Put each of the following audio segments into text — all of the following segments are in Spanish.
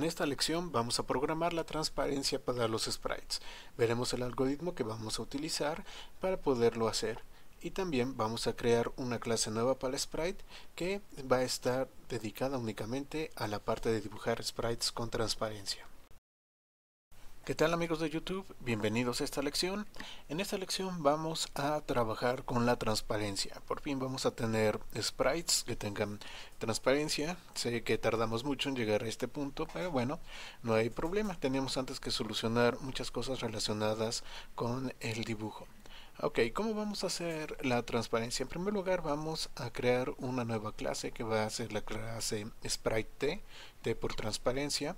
esta lección vamos a programar la transparencia para los sprites. Veremos el algoritmo que vamos a utilizar para poderlo hacer. Y también vamos a crear una clase nueva para sprite que va a estar dedicada únicamente a la parte de dibujar sprites con transparencia. ¿Qué tal amigos de YouTube? Bienvenidos a esta lección. En esta lección vamos a trabajar con la transparencia. Por fin vamos a tener sprites que tengan transparencia. Sé que tardamos mucho en llegar a este punto, pero bueno, no hay problema. Teníamos antes que solucionar muchas cosas relacionadas con el dibujo. Ok, ¿cómo vamos a hacer la transparencia? En primer lugar vamos a crear una nueva clase que va a ser la clase sprite T por transparencia.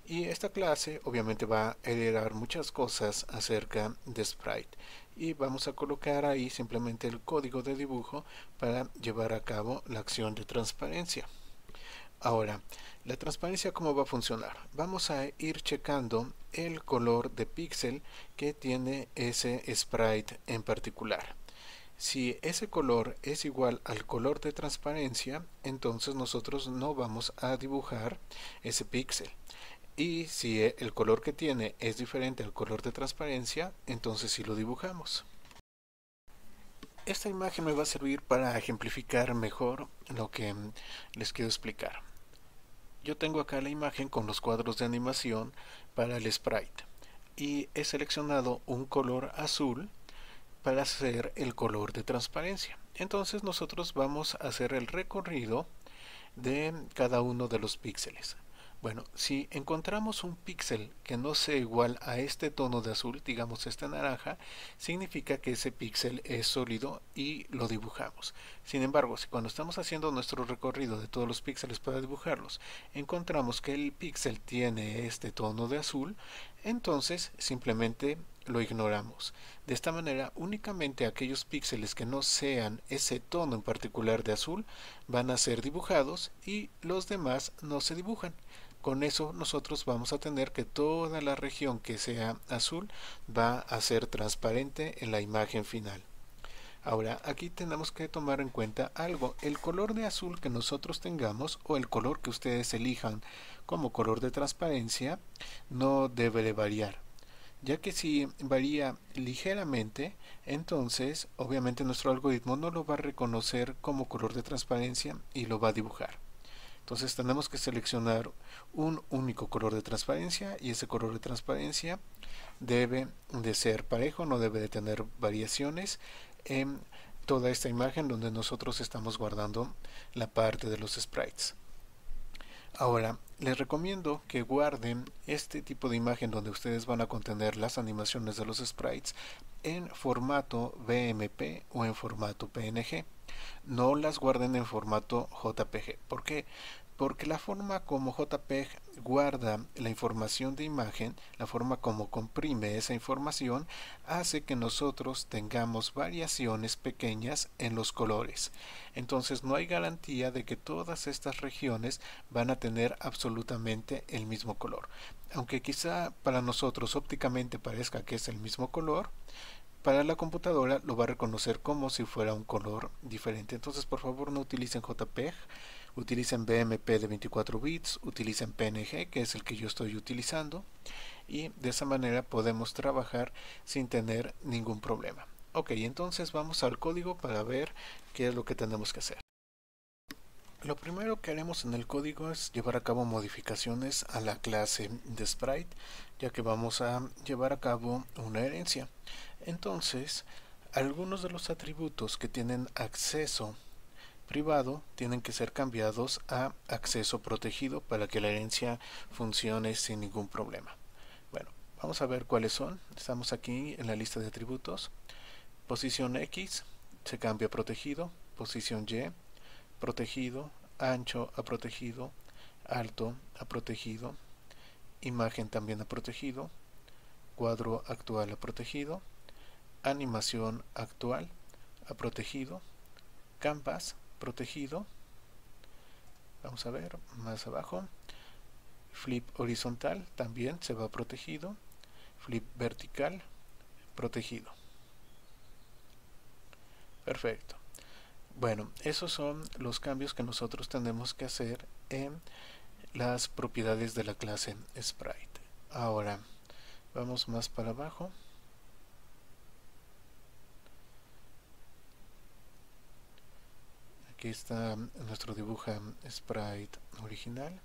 Y esta clase obviamente va a heredar muchas cosas acerca de sprite. Y vamos a colocar ahí simplemente el código de dibujo para llevar a cabo la acción de transparencia. Ahora, la transparencia, ¿cómo va a funcionar? Vamos a ir checando el color de píxel que tiene ese sprite en particular. Si ese color es igual al color de transparencia, entonces nosotros no vamos a dibujar ese píxel. Y si el color que tiene es diferente al color de transparencia, entonces sí lo dibujamos. Esta imagen me va a servir para ejemplificar mejor lo que les quiero explicar. Yo tengo acá la imagen con los cuadros de animación para el sprite y he seleccionado un color azul para hacer el color de transparencia. Entonces nosotros vamos a hacer el recorrido de cada uno de los píxeles. Bueno, si encontramos un píxel que no sea igual a este tono de azul, digamos este naranja, significa que ese píxel es sólido y lo dibujamos. Sin embargo, si cuando estamos haciendo nuestro recorrido de todos los píxeles para dibujarlos, encontramos que el píxel tiene este tono de azul, entonces simplemente lo ignoramos. De esta manera, únicamente aquellos píxeles que no sean ese tono en particular de azul van a ser dibujados y los demás no se dibujan. Con eso nosotros vamos a tener que toda la región que sea azul va a ser transparente en la imagen final. Ahora, aquí tenemos que tomar en cuenta algo. El color de azul que nosotros tengamos o el color que ustedes elijan como color de transparencia no debe de variar, ya que si varía ligeramente, entonces obviamente nuestro algoritmo no lo va a reconocer como color de transparencia y lo va a dibujar. Entonces tenemos que seleccionar un único color de transparencia y ese color de transparencia debe de ser parejo, no debe de tener variaciones en toda esta imagen donde nosotros estamos guardando la parte de los sprites. Ahora, les recomiendo que guarden este tipo de imagen donde ustedes van a contener las animaciones de los sprites en formato BMP o en formato PNG. No las guarden en formato JPG. ¿Por qué? Porque la forma como JPEG guarda la información de imagen, la forma como comprime esa información, hace que nosotros tengamos variaciones pequeñas en los colores. Entonces no hay garantía de que todas estas regiones van a tener absolutamente el mismo color. Aunque quizá para nosotros ópticamente parezca que es el mismo color, para la computadora lo va a reconocer como si fuera un color diferente. Entonces por favor no utilicen JPEG, utilicen BMP de 24 bits, utilicen PNG, que es el que yo estoy utilizando, y de esa manera podemos trabajar sin tener ningún problema. Ok, entonces vamos al código para ver qué es lo que tenemos que hacer. Lo primero que haremos en el código es llevar a cabo modificaciones a la clase de sprite, ya que vamos a llevar a cabo una herencia. Entonces, algunos de los atributos que tienen acceso privado tienen que ser cambiados a acceso protegido para que la herencia funcione sin ningún problema. Bueno, vamos a ver cuáles son. Estamos aquí en la lista de atributos. Posición X se cambia a protegido, posición Y protegido, ancho a protegido, alto a protegido, imagen también a protegido, cuadro actual a protegido, animación actual a protegido, canvas protegido. Vamos a ver más abajo, flip horizontal también se va protegido, flip vertical protegido. Perfecto. Bueno, esos son los cambios que nosotros tenemos que hacer en las propiedades de la clase Sprite. Ahora vamos más para abajo. Aquí está nuestro dibuja sprite original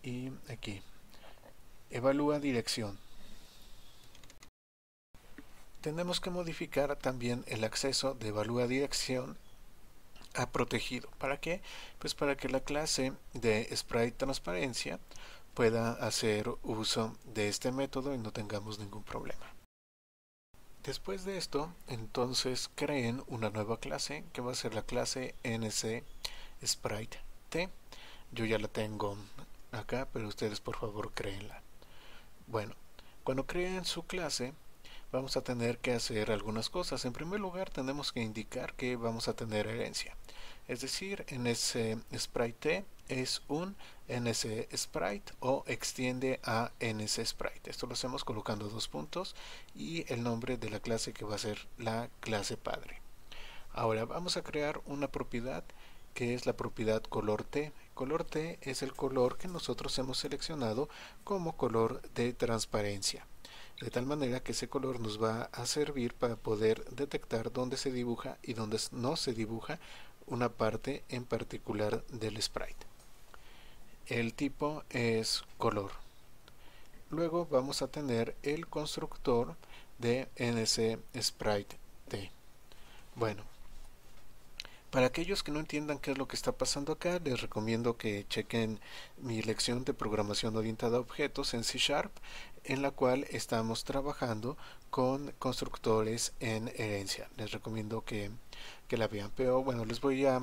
y aquí evalúa dirección. Tenemos que modificar también el acceso de evalúa dirección a protegido. ¿Para qué? Pues para que la clase de sprite transparencia pueda hacer uso de este método y no tengamos ningún problema. Después de esto, entonces creen una nueva clase que va a ser la clase NCSprite T. Yo ya la tengo acá, pero ustedes por favor créenla. Bueno, cuando creen su clase vamos a tener que hacer algunas cosas. En primer lugar tenemos que indicar que vamos a tener herencia. Es decir, NCSprite es un NCSprite o extiende a NCSprite. Esto lo hacemos colocando dos puntos y el nombre de la clase que va a ser la clase padre. Ahora vamos a crear una propiedad que es la propiedad color T. Color T es el color que nosotros hemos seleccionado como color de transparencia. De tal manera que ese color nos va a servir para poder detectar dónde se dibuja y dónde no se dibuja una parte en particular del sprite. El tipo es color. Luego vamos a tener el constructor de NCSprite T. Bueno, para aquellos que no entiendan qué es lo que está pasando acá, les recomiendo que chequen mi lección de programación orientada a objetos en C#, en la cual estamos trabajando con constructores en herencia. Les recomiendo que la vean, pero bueno, les voy a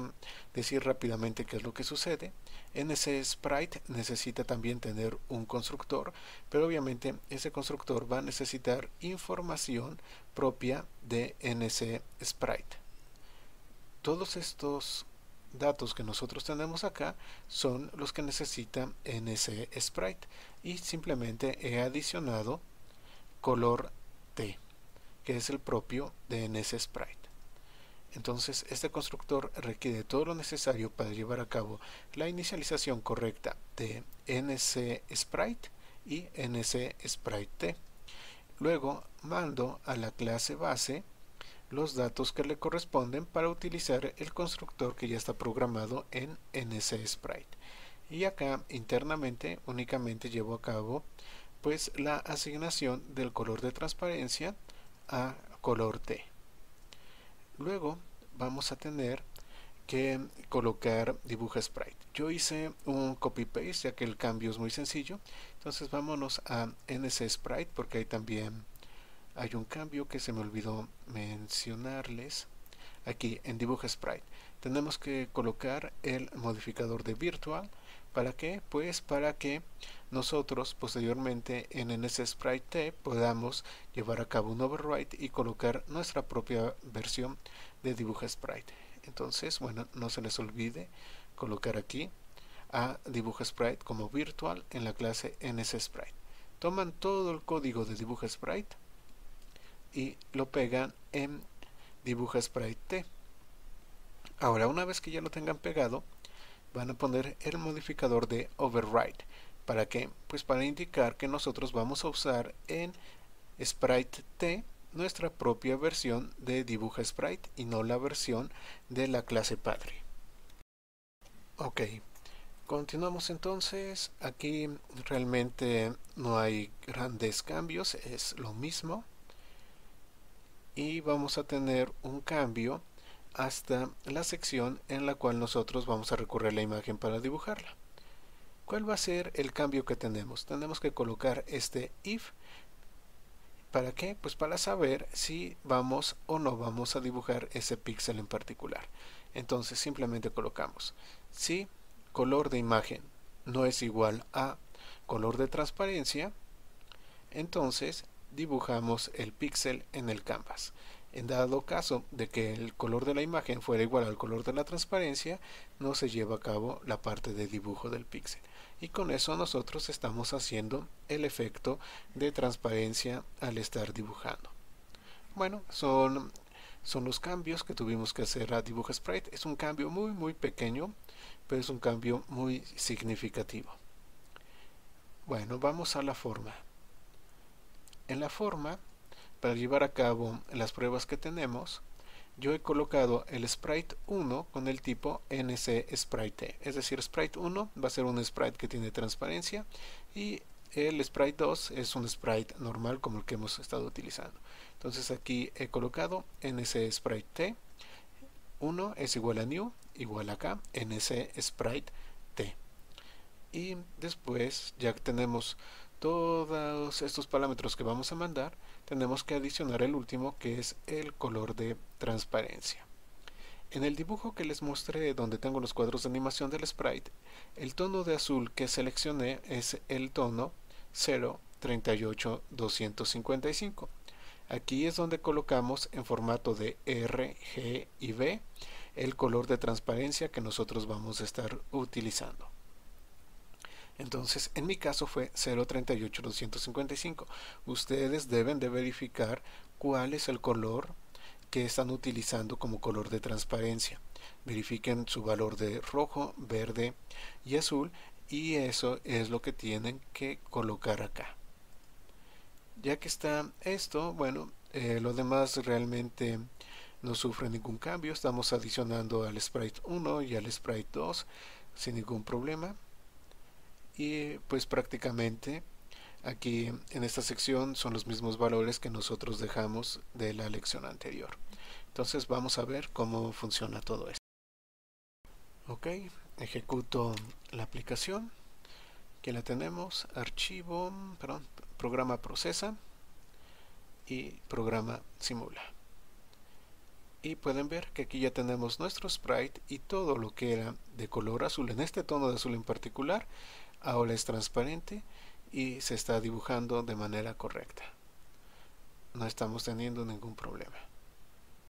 decir rápidamente qué es lo que sucede. NCSprite necesita también tener un constructor, pero obviamente ese constructor va a necesitar información propia de NCSprite. Todos estos datos que nosotros tenemos acá son los que necesita NCSprite y simplemente he adicionado color T, que es el propio de NCSprite. Entonces este constructor requiere todo lo necesario para llevar a cabo la inicialización correcta de NCSprite y NCSprite T. Luego mando a la clase base los datos que le corresponden para utilizar el constructor que ya está programado en NCSprite. Y acá internamente únicamente llevo a cabo pues la asignación del color de transparencia a color T. Luego vamos a tener que colocar dibuja sprite. Yo hice un copy paste ya que el cambio es muy sencillo. Entonces vámonos a NCSprite porque ahí también hay un cambio que se me olvidó mencionarles. Aquí en dibuja sprite tenemos que colocar el modificador de virtual. ¿Para qué? Pues para que nosotros posteriormente en NCSprite T podamos llevar a cabo un override y colocar nuestra propia versión de dibuja sprite. Entonces, bueno, no se les olvide colocar aquí a dibuja sprite como virtual en la clase NCSprite. Toman todo el código de dibuja sprite y lo pegan en dibuja sprite T. Ahora, una vez que ya lo tengan pegado, van a poner el modificador de override. ¿Para qué? Pues para indicar que nosotros vamos a usar en sprite T nuestra propia versión de dibuja sprite y no la versión de la clase padre. Ok, continuamos entonces. Aquí realmente no hay grandes cambios, es lo mismo. Y vamos a tener un cambio hasta la sección en la cual nosotros vamos a recorrer la imagen para dibujarla. ¿Cuál va a ser el cambio que tenemos? Tenemos que colocar este if. ¿Para qué? Pues para saber si vamos o no vamos a dibujar ese píxel en particular. Entonces simplemente colocamos si color de imagen no es igual a color de transparencia, entonces dibujamos el píxel en el canvas. En dado caso de que el color de la imagen fuera igual al color de la transparencia, no se lleva a cabo la parte de dibujo del píxel. Y con eso nosotros estamos haciendo el efecto de transparencia al estar dibujando. Bueno, son los cambios que tuvimos que hacer a dibuja sprite. Es un cambio muy pequeño, pero es un cambio muy significativo. Bueno, vamos a la forma. En la forma, para llevar a cabo las pruebas que tenemos, yo he colocado el sprite 1 con el tipo NC_Sprite. Es decir, sprite 1 va a ser un sprite que tiene transparencia y el sprite 2 es un sprite normal como el que hemos estado utilizando. Entonces aquí he colocado NC_Sprite 1 es igual a new, igual acá, NC_Sprite t. Y después, ya que tenemos todos estos parámetros que vamos a mandar, tenemos que adicionar el último, que es el color de transparencia. En el dibujo que les mostré donde tengo los cuadros de animación del sprite, el tono de azul que seleccioné es el tono 0.38255. Aquí es donde colocamos en formato de R, G y B el color de transparencia que nosotros vamos a estar utilizando. Entonces, en mi caso fue 0.38255. Ustedes deben de verificar cuál es el color que están utilizando como color de transparencia. Verifiquen su valor de rojo, verde y azul, y eso es lo que tienen que colocar acá. Ya que está esto, bueno, lo demás realmente no sufre ningún cambio. Estamos adicionando al sprite 1 y al sprite 2 sin ningún problema. Y pues prácticamente aquí en esta sección son los mismos valores que nosotros dejamos de la lección anterior. Entonces vamos a ver cómo funciona todo esto. Ok, ejecuto la aplicación. Aquí la tenemos, archivo, perdón, programa procesa y programa simula. Y pueden ver que aquí ya tenemos nuestro sprite y todo lo que era de color azul, en este tono de azul en particular, ahora es transparente y se está dibujando de manera correcta. No estamos teniendo ningún problema.